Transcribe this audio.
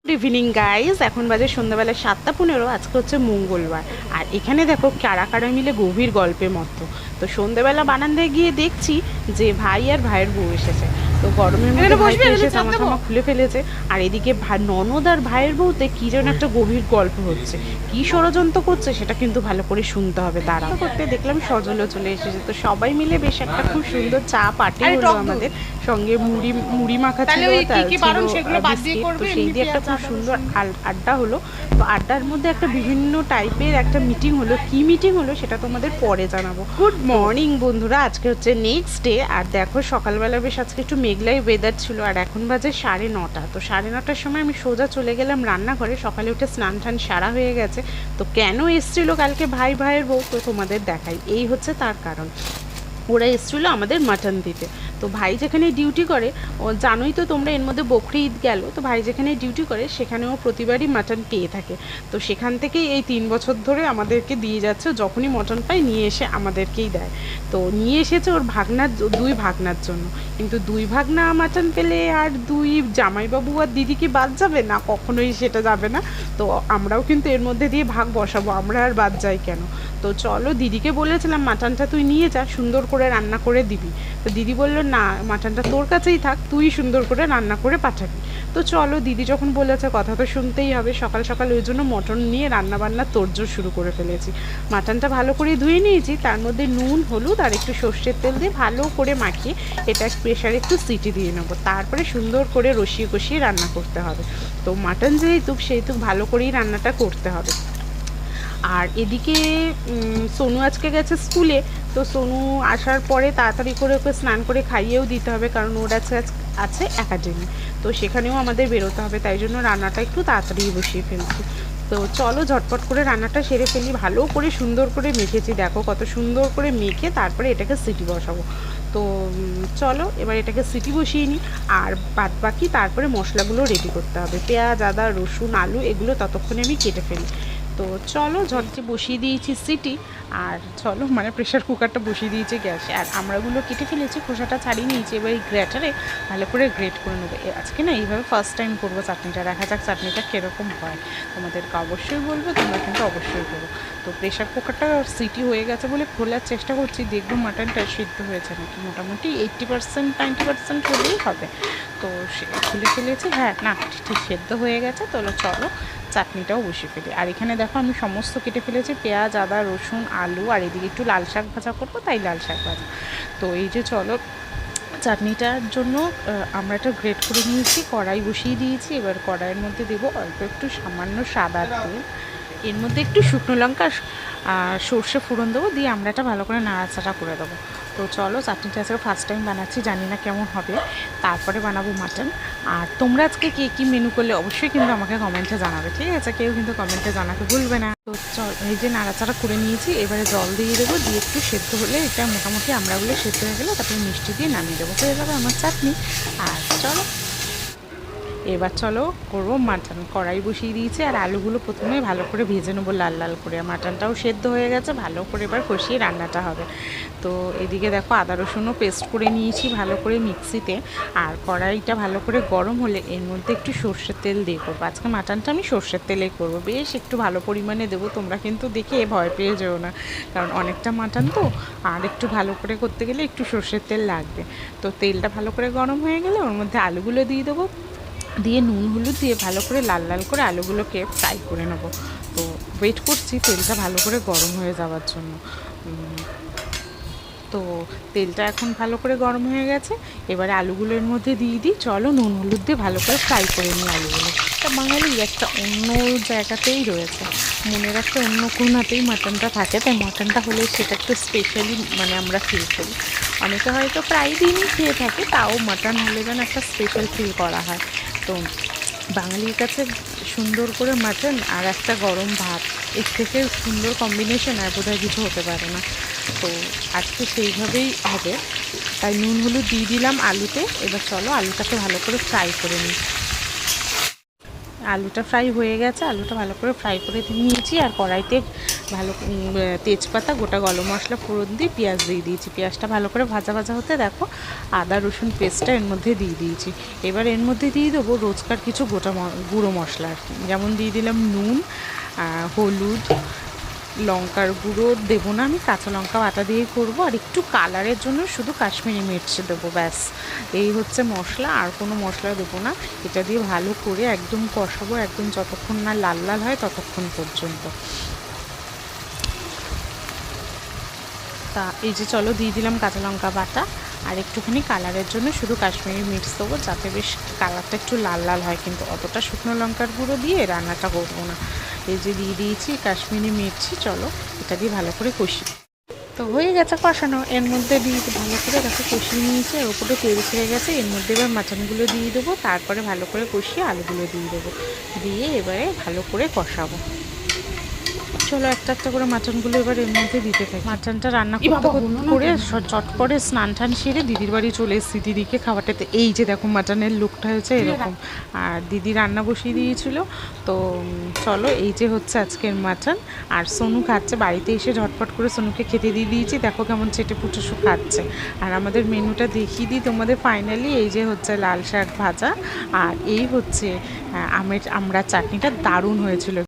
Good evening guys, এখন বাজে সন্ধ্যাবেলা 7:15। আজকে হচ্ছে মঙ্গলবার। আর এখানে দেখো কারা কারা মিলে গভীর গল্পের মতো। তো সন্ধ্যাবেলা বারান্দায় গিয়ে দেখছি যে ভাই আর ভাইয়ের বউ এসেছে। তো গরমের মধ্যে ভাইকে এসে জামা টামা খুলে ফেলেছে। আর এদিকে ননদ আর ভাইয়ের বউতে কি যেন একটা গভীর গল্প হচ্ছে। কি ষড়যন্ত্র করছে সেটা কিন্তু ভালো করে শুনতে হবে। দাঁড়াও করতে দেখলাম সজলও চলে এসেছে। তো সবাই মিলে বেশ একটা খুব সুন্দর চা পার্টি হলো আমাদের। সঙ্গে মুড়ি মুড়ি মাখা ছিল, তার ছিল বিস্কিট। তো সেই দিয়ে একটা খুব সুন্দর আড্ডা হলো। তো আড্ডার মধ্যে একটা বিভিন্ন টাইপের একটা মিটিং হলো। কি মিটিং হলো সেটা তোমাদের পরে জানাবো। গুড মর্নিং বন্ধুরা, আজকে হচ্ছে নেক্সট ডে। আর দেখো সকালবেলা বেশ আজকে একটু মেঘলাই ওয়েদার ছিল। আর এখন বাজে 9:30। তো 9:30টার সময় আমি সোজা চলে গেলাম রান্নাঘরে। সকালে উঠে স্নান টান সারা হয়ে গেছে। তো কেন এসছিল কালকে ভাইয়ের বউ, তো তোমাদের দেখাই। এই হচ্ছে তার কারণ। ওরা এসেছিলো আমাদের মাটন দিতে। তো ভাই যেখানে ডিউটি করে, ও জানোই তো তোমরা, এর মধ্যে বকরি ঈদ গেল। তো ভাই যেখানে ডিউটি করে সেখানেও প্রতিবারই মাটন পেয়ে থাকে। তো সেখান থেকেই এই 3 বছর ধরে আমাদেরকে দিয়ে যাচ্ছে। যখনই মটন পায় নিয়ে এসে আমাদেরকেই দেয়। তো নিয়ে এসেছে ওর ভাগনার, 2 ভাগনার জন্য। কিন্তু 2 ভাগনা মাটন পেলে আর 2 জামাইবাবু আর দিদি কি বাদ যাবে না? কখনোই সেটা যাবে না। তো আমরাও কিন্তু এর মধ্যে দিয়ে ভাগ বসাবো, আমরা আর বাদ যাই কেন। তো চলো, দিদিকে বলেছিলাম মাটনটা তুই নিয়ে যা, সুন্দর করে রান্না করে দিবি। তো দিদি বলল না, মাটনটা তোর কাছেই থাক, তুই সুন্দর করে রান্না করে পাঠাবি। তো চলো, দিদি যখন বলেছে কথা তো শুনতেই হবে। সকাল সকাল ওই জন্য মটন নিয়ে রান্নাবান্না তোড়জোড় শুরু করে ফেলেছি। মাটনটা ভালো করে ধুয়ে নিয়েছি, তার মধ্যে নুন হলুদ আর একটু সর্ষের তেল দিয়ে ভালো করে মাখিয়ে এটা প্রেশারে একটু সিটি দিয়ে নেবো। তারপরে সুন্দর করে রসিয়ে কষিয়ে রান্না করতে হবে। তো মাটন সেহেতু ভালো করেই রান্নাটা করতে হবে। আর এদিকে সোনু আজকে গেছে স্কুলে। তো সোনু আসার পরে তাড়াতাড়ি করে ওকে স্নান করে খাইয়েও দিতে হবে, কারণ ওর আছে একাডেমি। তো সেখানেও আমাদের বেরোতে হবে, তাই জন্য রান্নাটা একটু তাড়াতাড়ি বসিয়ে ফেলছি। তো চলো ঝটপট করে রান্নাটা সেরে ফেলি। ভালো করে সুন্দর করে মেখেছি, দেখো কত সুন্দর করে মেখে তারপরে এটাকে সিটি বসাবো। তো চলো এবার এটাকে সিটি বসিয়ে নিই। আর বাদ বাকি তারপরে মশলাগুলো রেডি করতে হবে। পেঁয়াজ, আদা, রসুন, আলু এগুলো ততক্ষণে আমি কেটে ফেলি। তো চলো ঝটকে বসিয়ে দিয়েছি সিটি। আর চলো প্রেশার কুকারটা বসিয়ে দিয়েছি গ্যাসে। আর আমরাগুলো কেটে ফেলেছি, খোসাটা ছাড়িয়ে নিয়েছি। এবার এই গ্রেটারে ভালো করে গ্রেট করে নেবো। আজকে না এইভাবে ফার্স্ট টাইম করবো চাটনিটা, দেখা যাক চাটনিটা কীরকম হয়। তোমাদেরকে অবশ্যই বলবো, তোমরা কিন্তু অবশ্যই করো। তো প্রেশার কুকারটা সিটি হয়ে গেছে বলে খোলার চেষ্টা করছি, দেখবো মাটনটা সিদ্ধ হয়েছে নাকি। মোটামুটি 80% 90% হলেই হবে। তো সে খুলে ফেলেছি, হ্যাঁ না ঠিক সেদ্ধ হয়ে গেছে। তো চলো চাটনিটাও বসিয়ে ফেলি। আর এখানে দেখো আমি সমস্ত কেটে ফেলেছি, পেঁয়াজ, আদা, রসুন, আলু। আর এদিকে একটু লাল শাক ভাজা করবো, তাই লাল শাক ভাজা। তো এই যে চলো, চাটনিটার জন্য আমরা একটা গ্রেট করে নিয়েছি, কড়াই বসিয়ে দিয়েছি। এবার কড়াইয়ের মধ্যে দেবো অল্প একটু সামান্য সাদা তেল। এর মধ্যে একটু শুকনো লঙ্কা আর সর্ষে ফোড়ন দেবো, দিয়ে আমরা এটা ভালো করে নাড়াচাড়া করে দেবো। তো চলো, চাটনিটা আজকে ফার্স্ট টাইম বানাচ্ছি, জানি না কেমন হবে। তারপরে বানাবো মাটন। আর তোমরা আজকে কে কী মেনু করলে অবশ্যই কিন্তু আমাকে কমেন্টে জানাবে, ঠিক আছে? কেউ কিন্তু কমেন্টে জানাতে ভুলবে না। তো এই যে নাড়াচাড়া করে নিয়েছি, এবারে জল দিয়ে দেবো। দিয়ে একটু সেদ্ধ হলে, এটা মোটামুটি আমরাগুলো সেদ্ধ হয়ে গেলে তারপরে মিষ্টি দিয়ে নামিয়ে দেবো, হয়ে যাবে আমার চাটনি। আর চলো এবার চলো করবো মাটন। কড়াই বসিয়ে দিয়েছি, আর আলুগুলো প্রথমে ভালো করে ভেজে নেবো লাল লাল করে। মাটনটাও সেদ্ধ হয়ে গেছে, ভালো করে এবার কষিয়ে রান্নাটা হবে। তো এদিকে দেখো আদা রসুনও পেস্ট করে নিয়েছি ভালো করে মিক্সিতে। আর কড়াইটা ভালো করে গরম হলে এর মধ্যে একটু সর্ষের তেল দিয়ে করবো। আজকে মাটনটা আমি সর্ষের তেলেই করবো, বেশ একটু ভালো পরিমাণে দেবো। তোমরা কিন্তু দেখে ভয় পেয়ে যেও না, কারণ অনেকটা মাটন তো, আর একটু ভালো করে করতে গেলে একটু সর্ষের তেল লাগবে। তো তেলটা ভালো করে গরম হয়ে গেলে ওর মধ্যে আলুগুলো দিয়ে দেবো, দিয়ে নুন হলুদ দিয়ে ভালো করে লাল লাল করে আলুগুলোকে ফ্রাই করে নেব। তো ওয়েট করছি তেলটা ভালো করে গরম হয়ে যাওয়ার জন্য। তো তেলটা এখন ভালো করে গরম হয়ে গেছে, এবারে আলুগুলোর মধ্যে দিয়ে দিই। চলো নুন হলুদ দিয়ে ভালো করে ফ্রাই করে নিই আলুগুলো। তা বাঙালির একটা অন্য জায়গাতেই রয়েছে, মনের একটা অন্য কোণাতেই মাটনটা থাকে, তাই মাটনটা হলে সেটা একটু স্পেশালি আমরা ফিল করি। অনেকে হয়তো ফ্রাই দিনই খেয়ে থাকে, তাও মাটন হলে যেন একটা স্পেশাল ফিল করা হয়। তো বাঙালির কাছে সুন্দর করে মাটন আর একটা গরম ভাত, এর থেকে সুন্দর কম্বিনেশন আর বোধহয় কিছু হতে পারে না। তো আজকে সেইভাবেই হবে, তাই নুন হলুদ দিয়ে দিলাম আলুতে। এবার চলো আলুটাকে ভালো করে ফ্রাই করে নিই। আলুটা ফ্রাই হয়ে গেছে, আলুটা ভালো করে ফ্রাই করে নিয়েছি। আর কড়াইতে ভালো তেজপাতা, গোটা গরম মশলা ফোড়ন দিয়ে পেঁয়াজ দিয়ে দিয়েছি। পেঁয়াজটা ভালো করে ভাজা ভাজা হতে দেখো আদা রসুন পেস্টটা এর মধ্যে দিয়ে দিয়েছি। এবার এর মধ্যে দিয়ে দেবো রোজকার কিছু গোটা গুঁড়ো মশলা আর কি, যেমন দিয়ে দিলাম নুন, হলুদ, লঙ্কার গুঁড়ো দেবো না আমি, কাঁচা লঙ্কা বাটা দিয়েই করবো, আর একটু কালারের জন্য শুধু কাশ্মীরি মির্চ দেবো, ব্যাস। এই হচ্ছে মশলা, আর কোনো মশলা দেবো না। এটা দিয়ে ভালো করে একদম কষাবো, একদম যতক্ষণ না লাল লাল হয় ততক্ষণ পর্যন্ত। তা এই যে চলো দিয়ে দিলাম কাঁচা লঙ্কা বাটা, আর একটুখানি কালারের জন্য শুধু কাশ্মীরি মির্চ দেবো, যাতে বেশ কালারটা একটু লাল লাল হয়, কিন্তু অতটা শুকনো লঙ্কার গুঁড়ো দিয়ে রান্নাটা করবো না। এই যে দিয়ে দিয়েছি কাশ্মীরি মির্চি, চলো এটা দিয়ে ভালো করে কষি। তো হয়ে গেছে কষানো, এর মধ্যে দিয়ে ভালো করে দেখো কষিয়ে নিয়েছি, আর ওপরে তেল ছেড়ে গেছে। এর মধ্যে এবার মাটনগুলো দিয়ে দেবো, তারপরে ভালো করে কষিয়ে আলুগুলো দিয়ে দেবো, দিয়ে এবারে ভালো করে কষাবো। চলো একটা একটা করে মাটনগুলো এবার এর মধ্যে দিতে থাকি। মাটনটা রান্না করতে করে চট করে স্নান টান সেরে দিদির বাড়ি চলে এসেছি দিদিকে খাওয়াটাতে। এই যে দেখো মাটনের লুকটা হয়েছে এরকম, আর দিদি রান্না বসিয়ে দিয়েছিল। তো চলো এই যে হচ্ছে আজকের মাটন, আর সোনু খাচ্ছে। বাড়িতে এসে ঝটপট করে সোনুকে খেতে দিয়ে দিয়েছি, দেখো কেমন চেটে পুটুসু খাচ্ছে। আর আমাদের মেনুটা দেখিয়ে দিই তোমাদের ফাইনালি। এই যে হচ্ছে লাল শাক ভাজা, আর এই হচ্ছে আমড়ার চাটনিটা দারুণ হয়েছিল।